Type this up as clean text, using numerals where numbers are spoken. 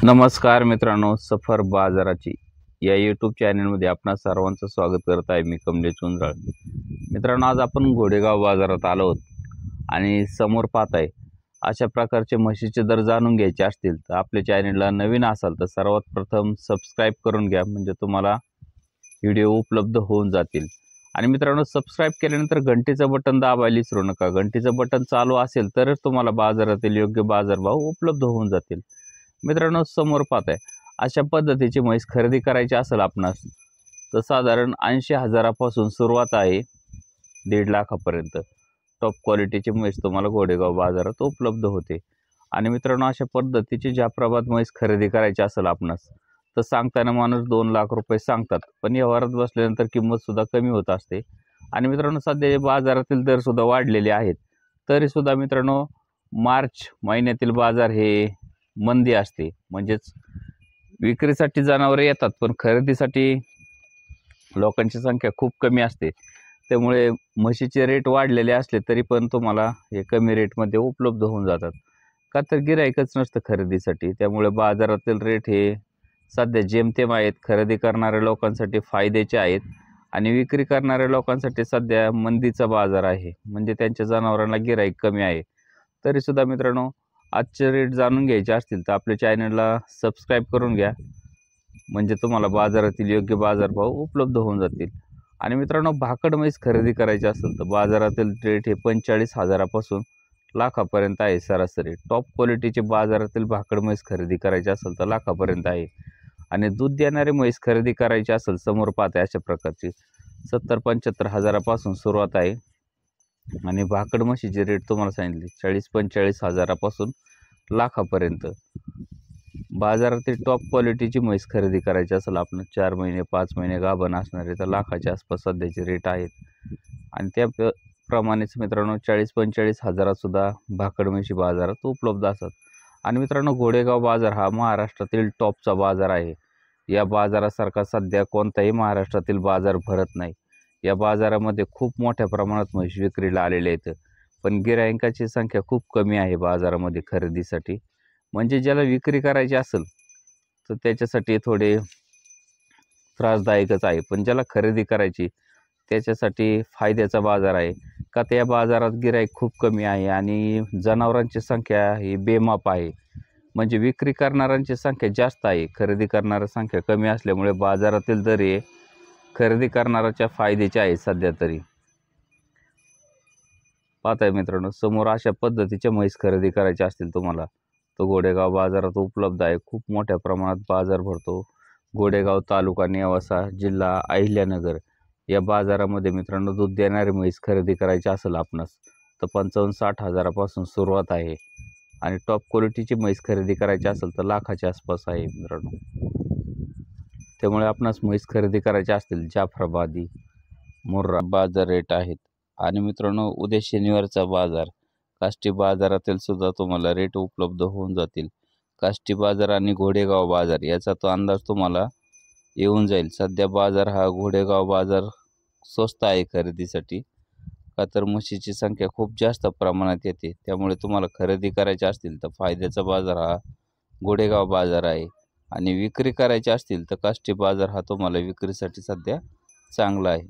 नमस्कार मित्रांनो, सफर बाजाराची या यूट्यूब चॅनलमध्ये आपणा सर्वांचं स्वागत करत आहे। मी कमलेश चुंद्राळ। मित्रांनो, आज आपण घोडेगाव बाजारात आलो आहोत आणि समोर पाहताय अशा प्रकारचे म्हशीचे दर जाणून घ्यायचे असतील तर आपल्या चॅनलला नवीन असाल तर सर्वात प्रथम सबस्क्राइब करून घ्या, म्हणजे तुम्हाला व्हिडिओ उपलब्ध होऊन जातील। आणि मित्रांनो, सबस्क्राइब केल्यानंतर घंटीचं बटन दाबायला विसरू नका। घंटीचं बटन चालू असेल तरच तुम्हाला बाजारातील योग्य बाजारभाव उपलब्ध होऊन जातील। मित्रांनो, समोर पाहताय अशा पद्धतीची म्हैस खरेदी करायची असेल आपणास तर साधारण 80,000पासून सुरुवात आहे 1.5 लाखापर्यंत टॉप क्वालिटीची म्हैस तुम्हाला घोडेगाव बाजारात उपलब्ध होते। आणि मित्रांनो, अशा पद्धतीची जाफराबाद म्हैस खरेदी करायची असेल आपणास तर सांगताना माणूस 2 लाख रुपये सांगतात, पण व्यवहारात बसल्यानंतर किंमत सुद्धा कमी होत असते। आणि मित्रांनो, सध्या बाजारातील दर सुद्धा वाढलेले आहेत, तरी सुद्धा मित्रांनो मार्च महिन्यातील बाजार हे मंदी असते, म्हणजेच विक्रीसाठी जनावरे येतात पण खरेदीसाठी लोकांची संख्या खूप कमी असते। त्यामुळे म्हशीचे रेट वाढलेले असले तरी पण तुम्हाला हे कमी रेटमध्ये उपलब्ध होऊन जातात, का तर गिराईकच नसतं खरेदीसाठी। त्यामुळे बाजारातील रेट हे सध्या जेमतेम आहेत। खरेदी करणाऱ्या लोकांसाठी फायद्याचे आहेत आणि विक्री करणाऱ्या लोकांसाठी सध्या मंदीचा बाजार आहे, म्हणजे त्यांच्या जनावरांना गिराईक कमी आहे। तरी सुद्धा मित्रांनो, आजचे रेट जाणून घ्यायचे असतील तर आपल्या चॅनलला सबस्क्राइब करून घ्या, म्हणजे तुम्हाला बाजारातील योग्य बाजारभाव उपलब्ध होऊन जातील। आणि मित्रांनो, भाकड म्हैस खरेदी करायची असेल तर बाजारातील रेट हे 45,000पासून लाखापर्यंत आहे सरासरी। टॉप क्वालिटीचे बाजारातील भाकड म्हैस खरेदी करायची असेल तर लाखापर्यंत आहे। आणि दूध देणारी म्हैस खरेदी करायची असेल समोर पाहताय अशा प्रकारची 70-75,000पासून सुरुवात आहे। आणि भाकड म्हशीचे रेट तुम्हाला सांगितले 40-45,000पासून लाखापर्यंत। बाजारातील टॉप क्वालिटीची म्हैस खरेदी करायची असेल आपण 4 महिने 5 महिने गाभण असणारे तर लाखाच्या आसपास सध्याचे रेट आहेत। आणि त्याप्रमाणेच मित्रांनो 40-45,000 सुद्धा भाकड म्हशी बाजारात उपलब्ध असतात। आणि मित्रांनो, घोडेगाव बाजार हा महाराष्ट्रातील टॉपचा बाजार आहे। या बाजारासारखा सध्या कोणताही महाराष्ट्रातील बाजार भरत नाही। या बाजारामध्ये खूप मोठ्या प्रमाणात म्हशी विक्रीला आलेल्या आहेत, पण गिराईकांची संख्या खूप कमी आहे बाजारामध्ये खरेदीसाठी। म्हणजे ज्याला विक्री करायची असेल तर त्याच्यासाठी थोडे त्रासदायकच आहे, पण ज्याला खरेदी करायची त्याच्यासाठी फायद्याचा बाजार आहे, का त्या बाजारात गिराईक खूप कमी आहे आणि जनावरांची संख्या ही बेमाप आहे। म्हणजे विक्री करणाऱ्यांची संख्या जास्त आहे, खरेदी करणाऱ्यांची संख्या कमी असल्यामुळे बाजारातील दर हे खरेदी करणाऱ्याच्या फायद्याचे आहे सध्या तरी। पाहताय मित्रांनो, समोर अशा पद्धतीच्या म्हैस खरेदी करायच्या असतील तुम्हाला तो घोडेगाव बाजारात उपलब्ध आहे। खूप मोठ्या प्रमाणात बाजार भरतो। घोडेगाव तालुका नेवासा जिल्हा अहिल्यानगर या बाजारामध्ये मित्रांनो दूध देणारी म्हैस खरेदी करायची असेल आपणास तर 55-60,000पासून सुरुवात आहे। आणि टॉप क्वालिटीची म्हैस खरेदी करायची असेल तर लाखाच्या आसपास आहे मित्रांनो। त्यामुळे आपणास म्हैस खरेदी करायची असतील जाफराबादी मुर्रा बाजार रेट आहेत। आणि मित्रांनो, उद्या शनिवारचा बाजार काष्टी बाजारातील सुद्धा तुम्हाला रेट उपलब्ध होऊन जातील। काष्टी बाजार आणि घोडेगाव बाजार याचा तो अंदाज तुम्हाला येऊन जाईल। सध्या बाजार हा घोडेगाव बाजार स्वस्त आहे खरेदीसाठी, का तर म्हशीची संख्या खूप जास्त प्रमाणात येते। त्यामुळे तुम्हाला खरेदी करायची असतील तर फायद्याचा बाजार हा घोडेगाव बाजार आहे। आणि विक्री करायची असतील तर काष्टी बाजार हा तुम्हाला विक्रीसाठी सध्या चांगला आहे।